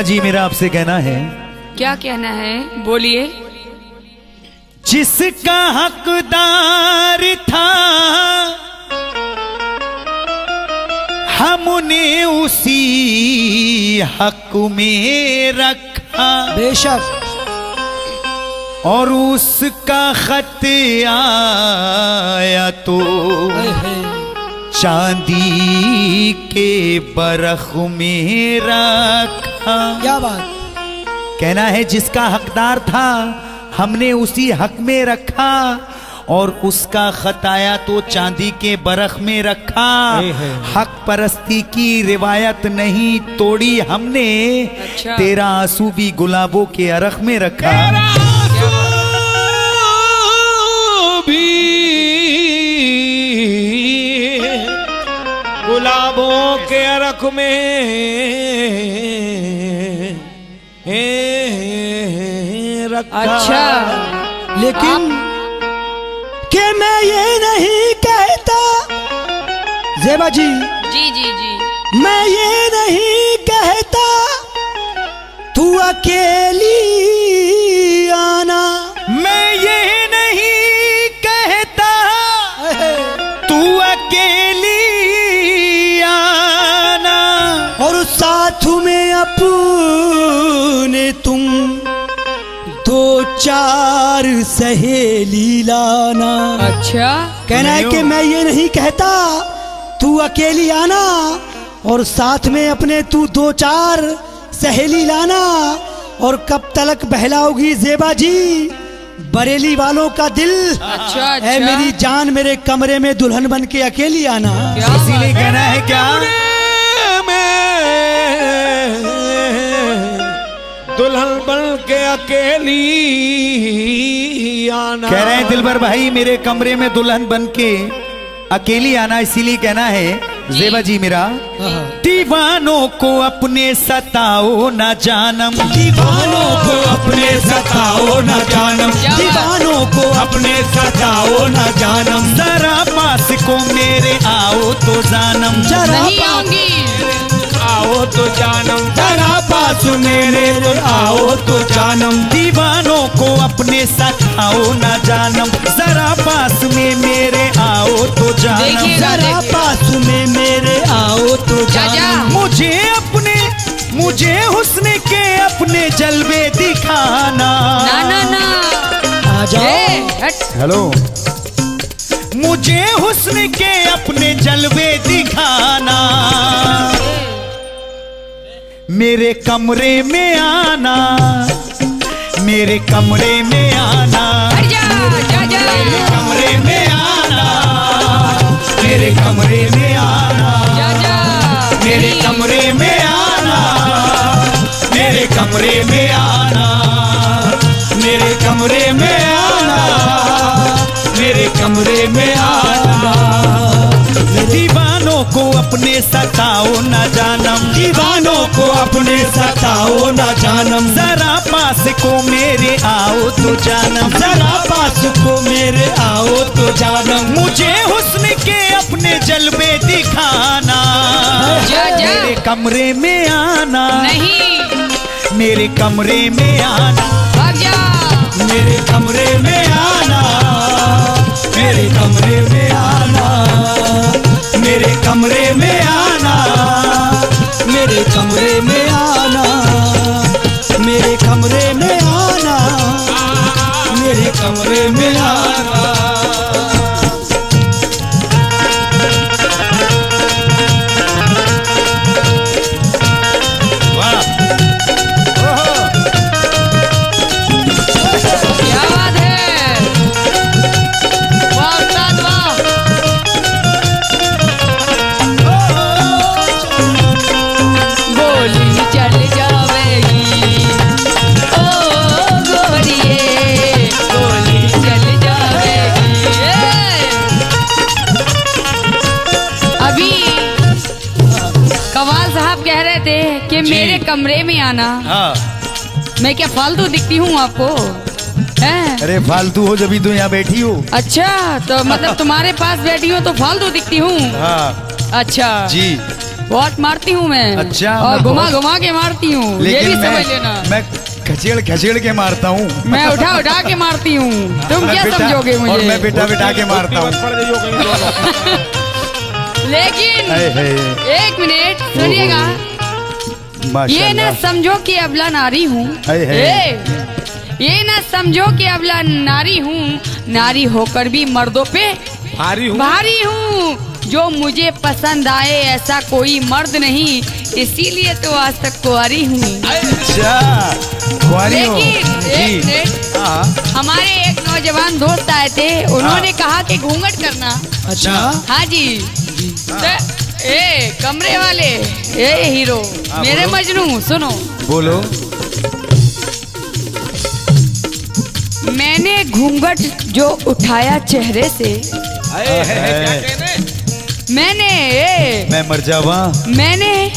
जी मेरा आपसे कहना है। क्या कहना है, बोलिए। जिसका हकदार था हमने उसी हक में रखा, बेशक, और उसका खत आया तो चांदी के बरख में रखा। क्या बात। कहना है जिसका हकदार था हमने उसी हक में रखा, और उसका खत आया तो चांदी के बरख में रखा। हक परस्ती की रिवायत नहीं तोड़ी हमने, अच्छा। तेरा आंसू भी गुलाबों के अरख में रखा। गुलाबों के अरख में रखा। अच्छा, लेकिन कि मैं ये नहीं कहता ज़ेबा जी, जी जी जी, मैं ये नहीं कहता तू अकेली आना, मैं ये नहीं कहता तू अकेली आना, और साथ में अपने तुम दो चार सहेली लाना। अच्छा। कहना है कि मैं ये नहीं कहता तू अकेली आना, और साथ में अपने तू दो चार सहेली लाना। और कब तलक बहलाओगी ज़ेबा जी बरेली वालों का दिल। अच्छा, है अच्छा। मेरी जान मेरे कमरे में दुल्हन बन के अकेली आना। इसीलिए कहना है क्या, दुल्हन बन के अकेली आना। कह रहे हैं दिलबर भाई मेरे कमरे में दुल्हन बन के अकेली आना। इसीलिए कहना है ज़ेबा जी मेरा, दीवानों को अपने सताओ न जानम, दीवानों को अपने सताओ न जानम, दीवानों को अपने सताओ न जानम। जरा पास को मेरे आओ तो जानम, नहीं आऊंगी। आओ तो जानम, जरा पास मेरे आओ तो जानम। दीवानों को अपने सताओ न जानम, जरा पास में मेरे आओ तो जानम। देखिएगा, जरा पास में मेरे आओ तो जानम। मुझे हुस्न के अपने जलवे दिखाना। ना ना ना, आ जाओ। हट। हेलो, मुझे हुस्न के अपने जलवे दिखाना, मेरे कमरे में आना, मेरे कमरे में आना, हट जा, जा जा। मेरे कमरे में आना, मेरे कमरे में आना, जा जा। मेरे कमरे में आना, मेरे कमरे में आना, मेरे कमरे में आना, मेरे कमरे में आना। दीवानों को अपने सताओ न जानम, दीवानों को अपने सताओ न जानम। जरा पास को मेरे आओ तो जानम, जरा पास को मेरे आओ तो जानम। मुझे हुस्न के अपने जलवे दिखाना। जा जा। मेरे कमरे में आना, नहीं, मेरे कमरे में आना, भाग जा। मेरे कमरे में आना, मेरे कमरे में आना, मेरे कमरे में आना, मेरे कमरे में आना, मेरे कमरे में आना, मेरे कमरे में आना। क्या बात है, वाह उस्ताद वाह। गोली चल जावेगी ओ गोरिये, गोली चल जावेगी। अभी कवाल साहब कह रहे थे कि मेरे कमरे में आना। हाँ, मैं क्या फालतू दिखती हूँ आपको? हैं? अरे फालतू हो जब तो यहाँ बैठी हो। अच्छा, तो मतलब तुम्हारे पास बैठी हूँ तो फालतू दिखती हूँ। हाँ अच्छा जी, बहुत मारती हूँ मैं। अच्छा, और मैं घुमा बहुत- घुमा के मारती हूँ, ये लेकिन भी समझ लेना। मैं खचेड़ खचेड़ के मारता हूँ। मैं उठा उठा के मारती हूँ, तुम मैं क्या बिठा- समझोगे और मुझे? मैं बिठा बिठा के मारता हूँ। लेकिन हाय, हाय। एक मिनट सुनिएगा, ये माशाल्लाह। न समझो कि अबला नारी हूँ, हाय, हाय। ये न समझो कि अबला नारी हूँ, नारी होकर भी मर्दों पे भारी हूँ। जो मुझे पसंद आए ऐसा कोई मर्द नहीं, इसीलिए तो आज तक कुंवारी हूँ। अच्छा, कुंवारी हो? लेकिन एक मिनट, हाँ। हमारे एक नौजवान दोस्त आए थे, उन्होंने कहा कि घूंघट करना। अच्छा हाँ जी। तो, ए कमरे वाले, ए हीरो, मेरे बोलो। मजनू सुनो, बोलो। मैंने घूंघट जो उठाया चेहरे से, मैं मर जावा। मैंने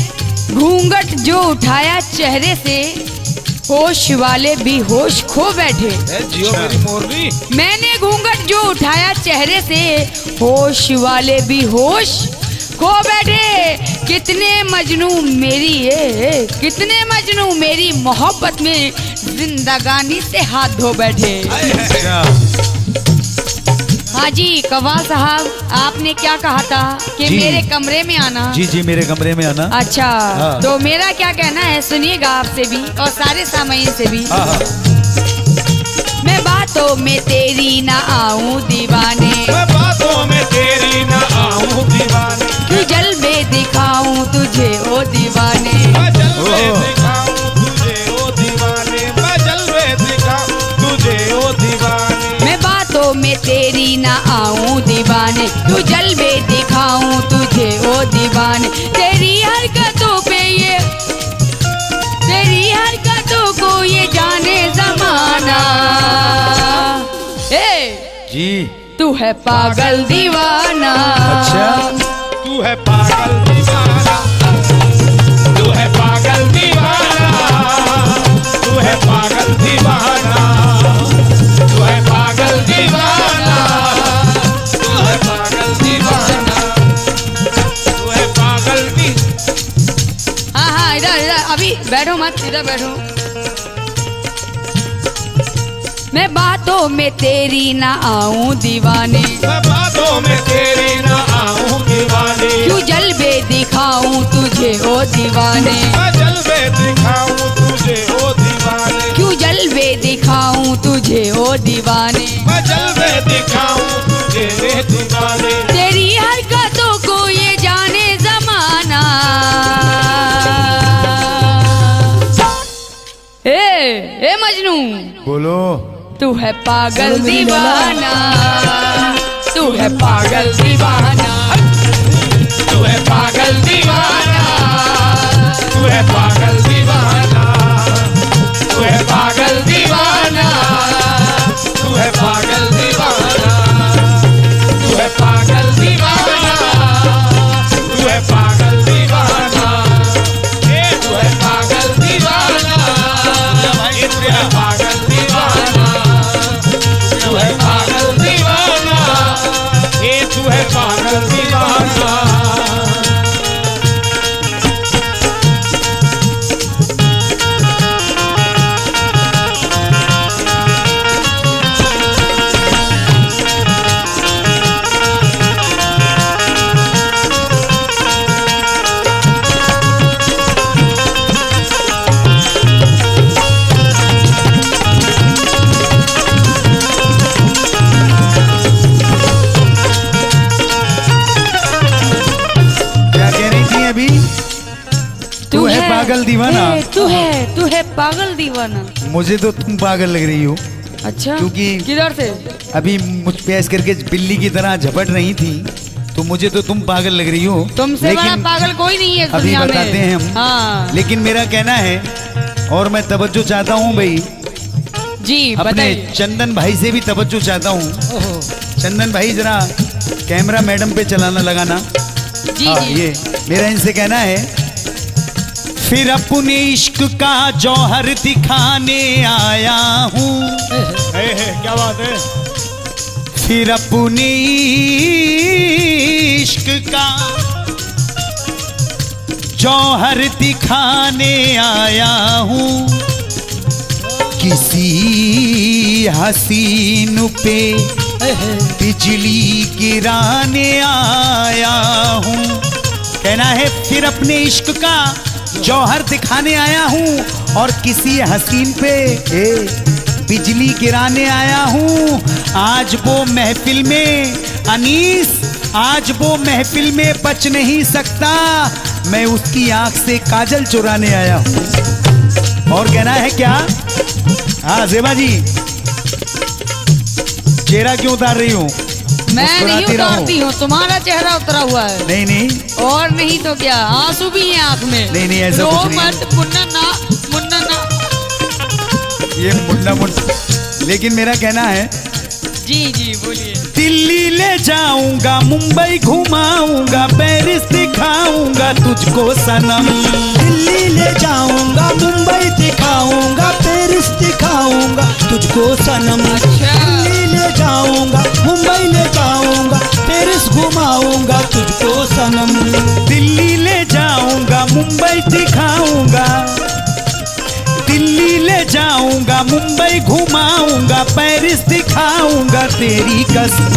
घूंघट जो उठाया चेहरे से, होश वाले भी होश खो बैठे। जियो मेरी मोरनी। मैंने घूंघट जो उठाया चेहरे से, होश वाले भी होश खो बैठे। कितने मजनू कितने मजनू मेरी मोहब्बत में जिंदगानी से हाथ धो बैठे। अच्छा, हाँ जी कवाल साहब, आपने क्या कहा था कि जी। मेरे कमरे में आना? जी जी, मेरे कमरे में आना। अच्छा, हाँ। तो मेरा क्या कहना है सुनिएगा, आपसे भी और सारे सामईन से भी। हाँ, हाँ। मैं बातों में तेरी ना आऊं दीवाने, मैं बातों में तेरी ना आऊं दीवाने। तू जलवे दिखाऊं तुझे ओ दीवाने। मैं जलवे दिखाऊं तुझे ओ दीवाने। मैं जलवे दिखाऊं तुझे ओ दीवाने। मैं बातों में तेरी ना आऊं दीवाने, तू जलवे दिखाऊं तुझे ओ दीवाने। तेरी हरकतों पे ये, तेरी हरकतों को ये जाने जमाना। जी। तू है पागल दीवाना। अच्छा। तू है पागल दीवाना। तू है पागल दीवाना। तू है पागल दीवाना। तू है पागल दीवाना। तू है पागल दीवाना। तू है पागल दी। हाँ हाँ, इधर इधर अभी बैठो मत, इधर बैठो। मैं बातों में तेरी ना आऊं दीवाने, मैं बातों में तेरी ना आऊं दीवाने। क्यों जलवे दिखाऊं तुझे ओ दीवाने। मैं जलवे दिखाऊं तुझे ओ दीवाने। क्यों जलवे दिखाऊं तुझे ओ दीवाने। मैं जलवे दिखाऊं तुझे रे दीवाने। तेरी हरकतों को ये जाने जमाना। ए मजनू, बोलो। तू है पागल दीवाना, तू है पागल दीवाना, तू है पागल दीवाना। तू है पागल दीवाना। तू है पागल दीवाना। तू है पागल दीवाना। तू है पागल दीवाना। तू है पागल दीवाना। ए तू है पागल दीवाना। ए तू है पागल दीवाना। तू है पागल दीवाना। ए तू है पागल दीवाना। क्या कह रही थी अभी? तू है पागल दीवाना। तू है पागल दीवाना। मुझे तो तुम पागल लग रही हो, अच्छा, क्योंकि- किधर से? अभी मुझ पे ऐसे करके बिल्ली की तरह झपट रही थी, तो मुझे तो तुम पागल लग रही हो। तुमसे बड़ा पागल कोई नहीं है इस अभी दुनिया में। बताते हैं हम। हाँ लेकिन मेरा कहना है, और मैं तवज्जो चाहता हूँ भाई, जी अपने बताइए। चंदन भाई से भी तवज्जो चाहता हूँ। चंदन भाई जरा कैमरा मैडम पे चलाना लगाना। जी हाँ, जी ये मेरा इनसे कहना है, फिर अपने इश्क का जौहर दिखाने आया हूँ। क्या बात है? फिर अपने इश्क का जौहर दिखाने आया हूँ, किसी हसीन पे बिजली गिराने आया हूँ। कहना है फिर अपने इश्क का जौहर दिखाने आया हूँ और किसी हसीन पे बिजली गिराने आया हूँ। आज वो महफिल में अनीस, आज वो महफिल में बच नहीं सकता, मैं उसकी आंख से काजल चुराने आया हूँ। और कहना है क्या? हाँ जेबा जी, चेहरा क्यों उतार रही हूँ? मैं नहीं उतारती हूँ, तुम्हारा चेहरा उतरा हुआ है। नहीं नहीं, और नहीं तो क्या, आंसू भी हैं आंख में। नहीं नहीं, ऐसा कुछ नहीं। मत मुन्ना ना, मुन्ना ना, ये मुन्ना मुन्ना। लेकिन मेरा कहना है, जी जी बोलिए। दिल्ली ले जाऊंगा, मुंबई घुमाऊंगा, पेरिस दिखाऊंगा तुझको सनम। दिल्ली ले जाऊंगा, मुंबई दिखाऊंगा, पेरिस दिखाऊंगा तुझको सनम। दिल्ली ले जाऊंगा, मुंबई ले जाऊंगा, पेरिस घुमाऊंगा तुझको सनम। दिल्ली ले जाऊंगा, मुंबई दिखाऊंगा, दिल्ली ले जाऊंगा, मुंबई घुमाऊंगा, पेरिस दिखाऊंगा तेरी कसम।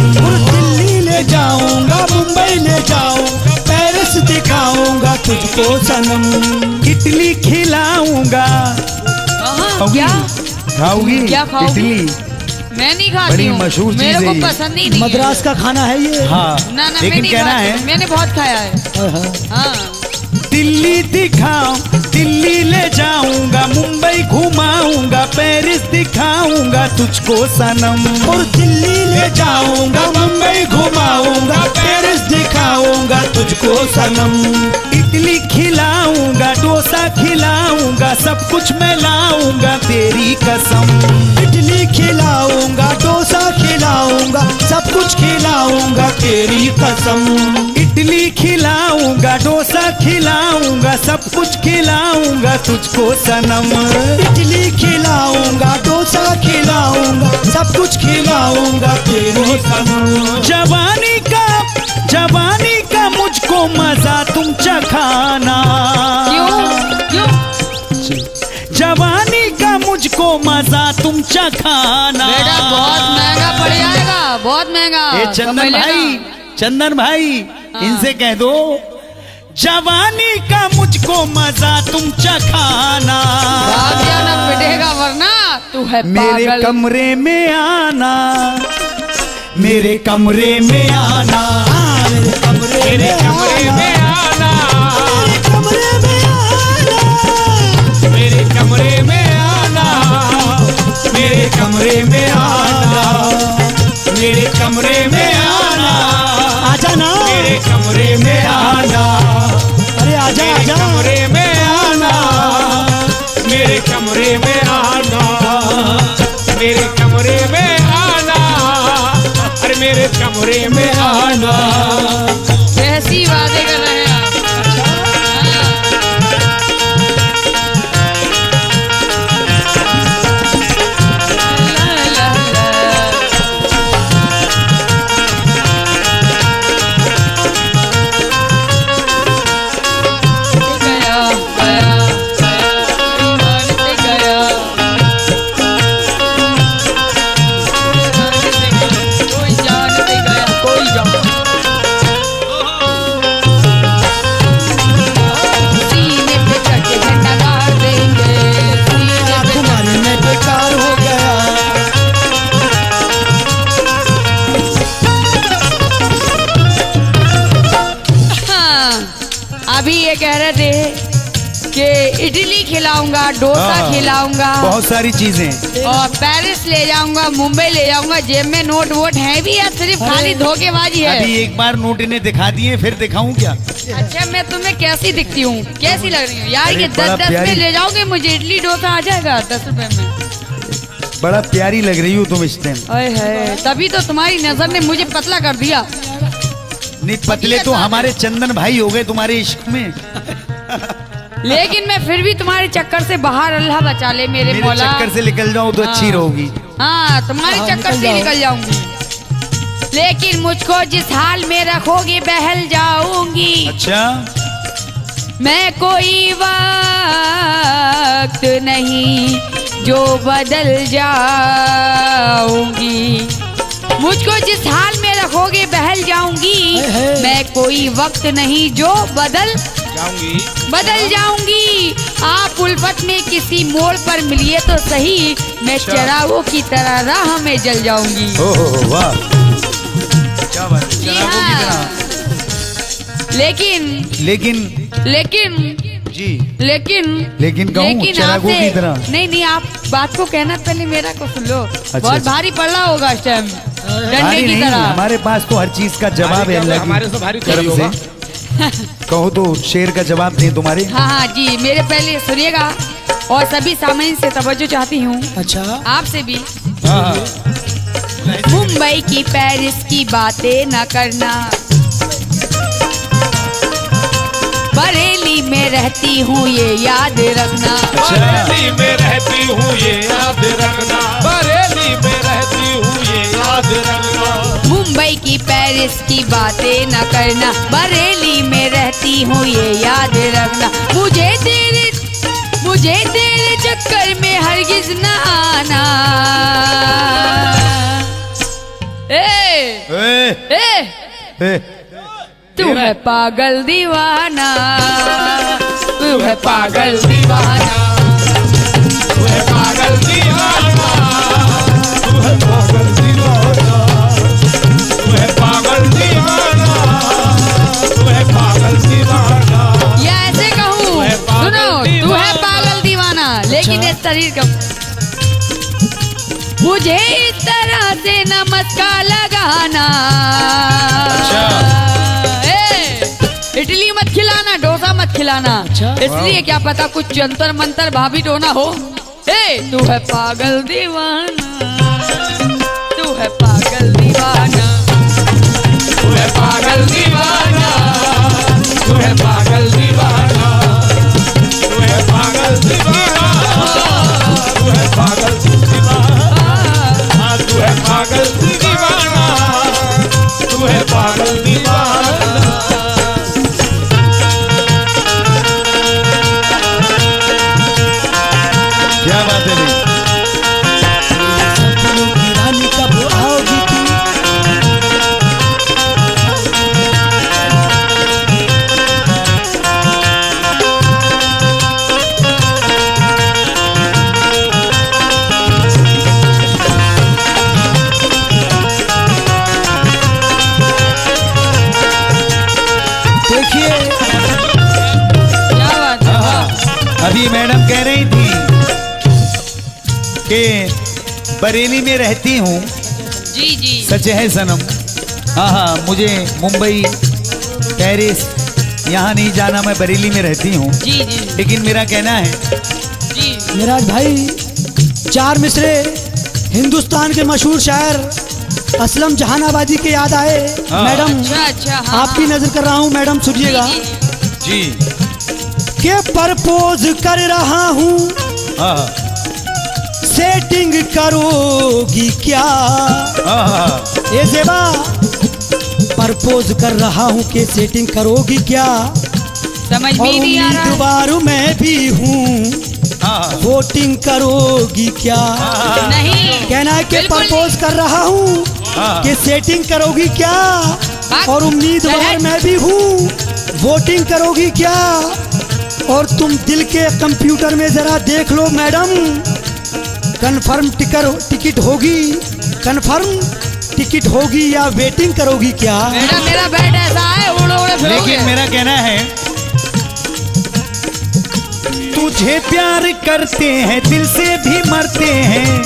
दिल्ली ले जाऊंगा, मुंबई ले जाऊंगा, पेरिस दिखाऊंगा तुझको सनम। इडली खिलाऊंगा। क्या खाओगी? क्या खाओगी? इडली मैं नहीं खाती बड़ी हूँ, मशहूर चीज़ मेरे है को ये। पसंद ही नहीं मद्रास है। का खाना है ये। हाँ, ना ना, लेकिन कहना है मैंने बहुत खाया है। हाँ। दिल्ली दिखाऊं, दिल्ली ले जाऊंगा, मुंबई घुमाऊंगा, पेरिस दिखाऊंगा तुझको सनम। और दिल्ली ले जाऊंगा, मुंबई घुमाऊंगा, पेरिस दिखाऊंगा तुझको सनम। इडली खिलाऊंगा, डोसा खिलाऊंगा, सब कुछ मैं लाऊंगा तेरी कसम। इडली खिलाऊंगा, डोसा खिलाऊंगा, सब कुछ खिलाऊंगा तेरी कसम। इडली खिलाऊंगा, डोसा खिलाऊंगा, सब कुछ खिलाऊंगा तुझको सनम। इडली खिलाऊंगा, डोसा खिलाऊंगा, सब कुछ खिलाऊंगा तेरी कसम। जवानी का मुझको मजा तुम चखाना। क्यों? जवानी का मुझको मजा तुम चखाना। बेटा बहुत महंगा पड़ जाएगा, बहुत महंगा। ये चंदन भाई, चंदन भाई, इनसे कह दो जवानी का मुझको मजा तुम चखाना। भाग जाना, पिटेगा वरना तू है मेरे पागल। कमरे में आना, मेरे कमरे में आना, मेरे कमरे में आना, मेरे कमरे में आना, मेरे कमरे में आना, मेरे कमरे में आना, मेरे कमरे में आना, आजा ना, मेरे कमरे में आना, अरे आजा मेरे आजा। कमरे में आना, मेरे कमरे में आना, मेरे कमरे में आना, अरे मेरे कमरे में आना। ऐसी बातें कर रहे हैं आप। तुम्हारी में बेकार हो गया। अभी ये कह रहे थे कि इडली खिलाऊंगा, डोसा हाँ, खिलाऊंगा, बहुत सारी चीजें। और पेरिस ले जाऊंगा, मुंबई ले जाऊंगा। जेब में नोट वोट है भी या सिर्फ खाली धोखेबाजी है? अभी एक बार नोट इन्हें दिखा दिए, फिर दिखाऊं क्या? अच्छा, मैं तुम्हें कैसी दिखती हूँ, कैसी लग रही हूँ यार? अरे ये बड़ा 10-10 में प्यारी। ले जाओगे मुझे, इडली डोसा आ जाएगा 10 रुपए में। बड़ा प्यारी लग रही हो तुम इस टाइम। ओए है, तभी तो तुम्हारी नजर ने मुझे पतला कर दिया। नहीं, पतले तो हमारे चंदन भाई हो गए तुम्हारे इश्क में। लेकिन मैं फिर भी तुम्हारे चक्कर से बाहर, अल्लाह बचा ले मेरे मेरे मौला। चक्कर से निकल जाओ तो अच्छी हाँ। रहोगी। हाँ, तुम्हारे हाँ, चक्कर निकल से जाओ। निकल जाऊंगी। लेकिन मुझको जिस हाल में रखोगे बहल जाऊंगी। अच्छा, मैं कोई वक्त नहीं जो बदल जाऊंगी, मुझको जिस हाल में रखोगे बहल जाऊंगी। मैं कोई वक्त नहीं जो बदल जाऊंगी। आप उल्फत में किसी मोड़ पर मिलिए तो सही, मैं चिरागों की तरह राह में जल जाऊंगी। ओह वाह, क्या बात है, चिरागों की तरह। लेकिन कहूँ चिरागों की तरह। नहीं, आप बात को कहना पहले मेरा को सुन लो। बहुत भारी पड़ रहा होगा इस टाइम, डंडे की तरह। हमारे पास तो हर चीज का जवाब है, हमारे से भारी तरफ से। कहो तो शेर का जवाब दें तुम्हारे। हाँ जी, मेरे पहले सुनिएगा और सभी सामने से तवज्जो चाहती हूँ। अच्छा, आपसे भी। मुंबई की पेरिस की बातें न करना, बरेली में रहती हूँ ये याद रखना। बरेली में रहती हूँ ये याद रखना, बरेली में रहती हूँ ये याद रखना। मुंबई की पेरिस की बातें न करना, बरेली में रहती हूँ ये याद रखना। मुझे तेरे चक्कर में हरगिज न आना। तू है पागल दीवाना, तू है पागल दीवाना, तू है पागल दीवाना, तू है पागल दीवाना, तू है पागल दीवाना, तू है पागल दीवाना। या ऐसे कहूँ, सुनो, तू है पागल दीवाना, लेकिन इस शरीर का मुझे इस तरह से नमस्कार लगाना। इडली मत खिलाना, डोसा मत खिलाना। इसलिए क्या पता कुछ जंतर मंतर भाभी टोना हो। तू है पागल दीवाना, तू है पागल दीवाना, तू है पागल दीवाना, तू है पागल दीवाना, तू है पागल दीवाना, तू है पागल दीवाना, तू है पागल दीवाना, तू है पागल दीवाना। क्या बात है भाई? रानी कब आओगी तू? देखिए, क्या बात है। अभी मैडम कह रही थी कि बरेली में रहती हूँ, जी सच है सनम। हाँ, मुझे मुंबई पेरिस यहाँ नहीं जाना, मैं बरेली में रहती हूँ। जी लेकिन मेरा कहना है, जी मिराज भाई, चार मिसरे हिंदुस्तान के मशहूर शायर असलम जहानाबादी के याद आए। हाँ। मैडम, अच्छा, हाँ, आपकी नजर कर रहा हूँ, मैडम सुनिएगा। जी के प्रपोज कर रहा हूँ, हाँ सेटिंग करोगी क्या? ये जेबा, प्रपोज कर रहा हूँ कि सेटिंग करोगी क्या? समझ और में नहीं आ रहा। उम्मीदवार मैं भी हूँ, वोटिंग करोगी क्या? नहीं, कहना है कि बिल्कुल प्रपोज कर रहा हूँ कि सेटिंग करोगी क्या? और उम्मीदवार मैं भी हूँ, वोटिंग करोगी क्या? और तुम दिल के कंप्यूटर में जरा देख लो मैडम, कंफर्म टिकट होगी, कंफर्म टिकट होगी या वेटिंग करोगी क्या? मेरा बैट ऐसा है, उड़ो उड़ो फिरोगे। लेकिन मेरा कहना है, तुझे प्यार करते हैं दिल से भी मरते हैं,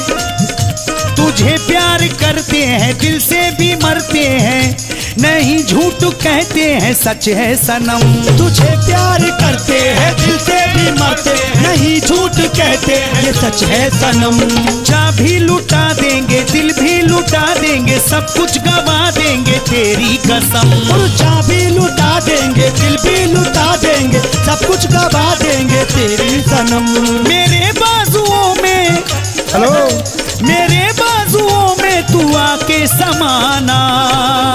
तुझे प्यार करते हैं दिल से भी मरते हैं, नहीं झूठ कहते हैं सच है सनम। तुझे प्यार करते हैं दिल से भी मरते, नहीं झूठ कहते ये सच है सनम। जा भी लुटा देंगे, दिल भी लुटा देंगे, सब कुछ गवा देंगे तेरी कसम। और जा भी लुटा देंगे, दिल भी लुटा देंगे, सब कुछ गवा देंगे तेरी सनम। मेरे बाजुओं में, हेलो, मेरे बाजुओं में तू आके समाना,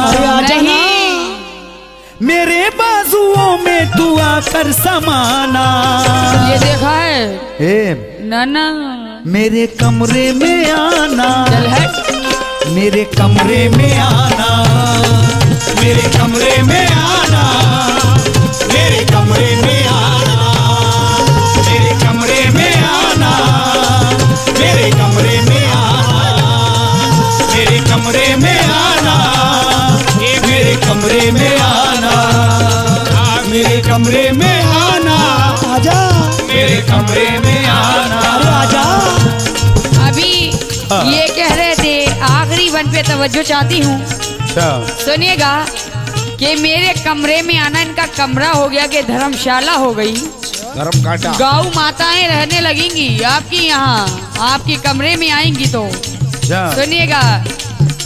अरे आजा ना। नहीं, मेरे बाजुओं में तू पाकर समाना। ये देखा है ए ना ना, मेरे कमरे में आना, चल हट। मेरे कमरे में आना, मेरे कमरे में आना, मेरे कमरे में आना, मेरे कमरे में आना, मेरे कमरे में आना, मेरे कमरे में आना, मेरे कमरे में आना, मेरे कमरे में आना, आजा मेरे कमरे में आना। अरे आजा। अभी ये कह रहे थे आखिरी वन पे तवज्जो चाहती हूँ, सुनिएगा कि मेरे कमरे में आना, इनका कमरा हो गया कि धर्मशाला हो गई। धर्म काटा। गौ माताएं रहने लगेंगी आपकी यहाँ, आपके कमरे में आएंगी तो सुनिएगा।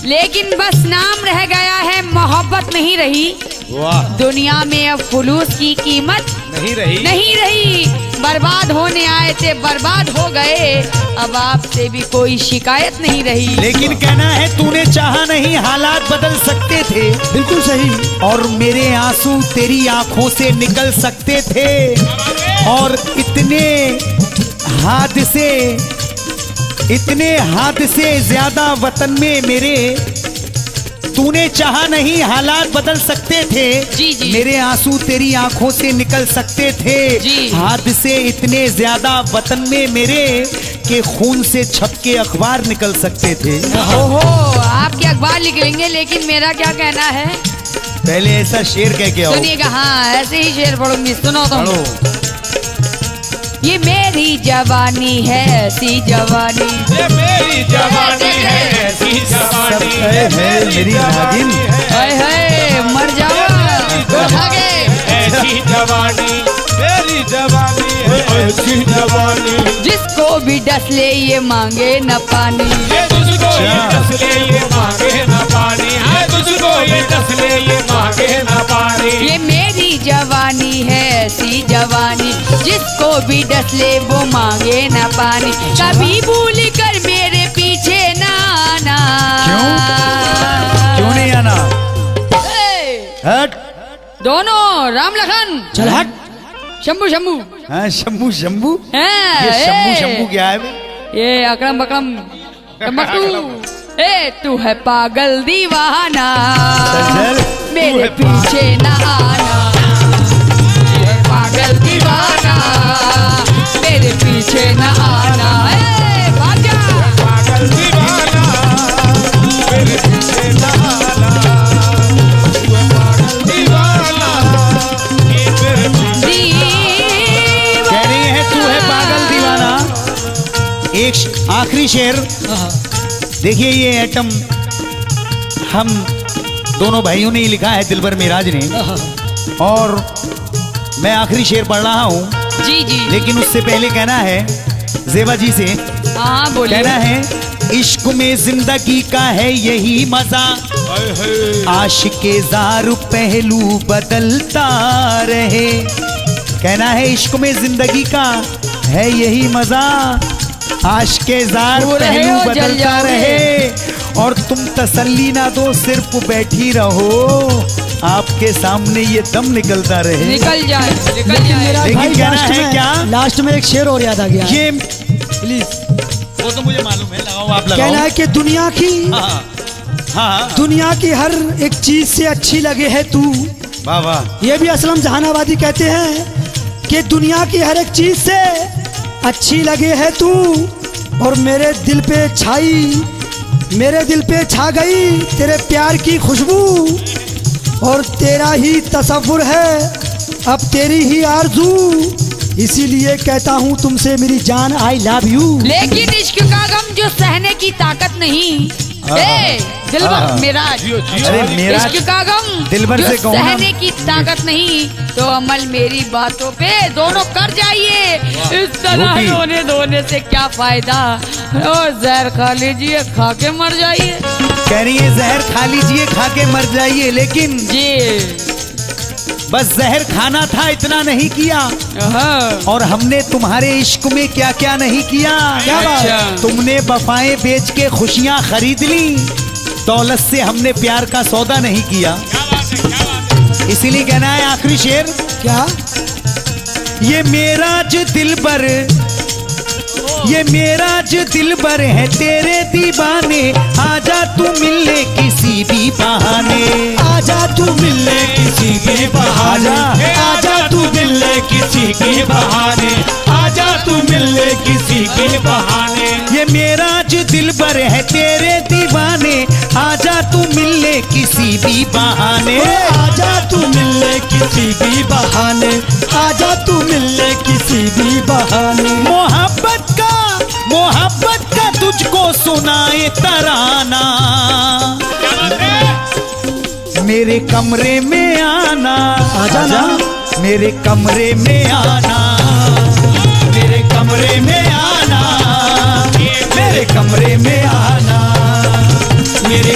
लेकिन बस नाम रह गया है, मोहब्बत नहीं रही। वाह, दुनिया में अब फुलूस की कीमत नहीं रही। नहीं रही। बर्बाद होने आए थे, बर्बाद हो गए। अब आपसे भी कोई शिकायत नहीं रही। लेकिन कहना है तूने चाहा नहीं, हालात बदल सकते थे। बिल्कुल सही। और मेरे आंसू तेरी आंखों से निकल सकते थे। और इतने हादसे ज्यादा वतन में मेरे, तूने चाहा नहीं, हालात बदल सकते थे। जी जी। मेरे आंसू तेरी आंखों से निकल सकते थे। जी। हादसे इतने ज्यादा वतन में मेरे के खून से छप के अखबार निकल सकते थे। ओहो, आपके अखबार लिखेंगे, लेकिन मेरा क्या कहना है? पहले ऐसा शेर कह के आओ। सुनिएगा, हाँ ऐसे ही शेर पढ़ूंगी, सुनो तुम। ये मेरी जवानी है ऐसी जवानी, ये मेरी जवानी है ऐसी जवानी, है मेरी नागिन। हाय हाय मर जाओ उठा के। ऐसी जवानी, मेरी जवानी है ऐसी जवानी, जिसको भी डस ले ये मांगे न पानी। ये तुझको ये डस ले ये मांगे न पानी, है तुझको ये डस ले ये मांगे न पानी। ये मेरी जवानी है ऐसी जवानी, जिसको भी डस ले वो मांगे न पानी। कभी भूल कर मेरे पीछे ना आना। क्यों नहीं आना? हट। दोनों राम लखन, चल हट। शंभू शंभू। हाँ शंभू शंभू। हाँ, ये शंभू ए, शंभू क्या है बे? ये अकरम बकरम टम्बकटू। ए तू है पागल दीवाना, चल। मेरे पीछे ना आना। तू है पागल दीवाना, मेरे पीछे ना आना। ए भाग जा। पागल दीवाना, मेरे पीछे न आना, तू है पागल दीवाना, ये मेरे पीछे। कह रही है तू है पागल दीवाना। एक आखिरी शेर देखिए, ये एटम हम दोनों भाइयों ने ही लिखा है, दिलबर मिराज ने। और मैं आखिरी शेर पढ़ रहा हूँ, जी जी। लेकिन उससे पहले कहना है जेबा जी से, हाँ बोलिए। कहना है इश्क में जिंदगी का है यही मजा, आशिके ज़ार पहलू बदलता रहे। कहना है इश्क में जिंदगी का है यही मजा, आशिके ज़ार पहलू बदलता रहे। और तुम तसल्ली ना दो, सिर्फ बैठी रहो, आपके सामने ये दम निकलता रहे। निकल जाए, निकल लेकिन जाए। मेरा लेकिन भाई कहना है क्या? लास्ट में एक शेर और याद आ गया। ये प्लीज। वो तो मुझे मालूम है, लगाओ आप लगाओ। कहना है कि दुनिया की हाँ हाँ, दुनिया की हर एक चीज से अच्छी लगे है तू। वाह वाह। ये भी असलम जहानाबादी कहते हैं कि दुनिया की हर एक चीज से अच्छी लगे है तू, और मेरे दिल पे छा गई तेरे प्यार की खुशबू, और तेरा ही तसव्वुर है अब तेरी ही आरज़ू, इसीलिए कहता हूँ तुमसे मेरी जान आई लव यू। लेकिन इश्क का गम जो सहने की ताकत नहीं। ए दिलबर मिराज, अरे मेरा इश्क का गम दिलबर जो से कहूं ना। सहने की ताकत नहीं, तो अमल मेरी बातों पे दोनों कर जाइए। इस तरह रूपी। रोने धोने से क्या फायदा, और जहर खा लीजिए, खा के मर जाइए। कह रही है जहर खा लीजिए, खा के मर जाइए, लेकिन जी बस जहर खाना था, इतना नहीं किया। हाँ। और हमने तुम्हारे इश्क में क्या क्या नहीं किया। क्या बात? अच्छा। तुमने वफाएं बेच के खुशियां खरीद ली, दौलत से हमने प्यार का सौदा नहीं किया। इसीलिए कहना है आखिरी शेर, क्या ये मेरा जो दिलबर है तेरे दीवाने, आजा तू मिलने किसी भी बहाने, आजा तू मिलने किसी भी बहाने, आजा तू मिलने किसी के बहाने, आजा तू मिलने किसी के बहाने। ये मेरा जो दिलबर है तेरे दीवाने, आजा तू मिलने किसी भी बहाने, आजा तू मिलने किसी भी बहाने, आजा तू मिलने किसी भी बहाने। मोहब्बत का तुझको सुनाए तराना, मेरे कमरे में आना, आजा ना। मेरे कमरे में आना, मेरे कमरे में आना, मेरे कमरे में आना, मेरे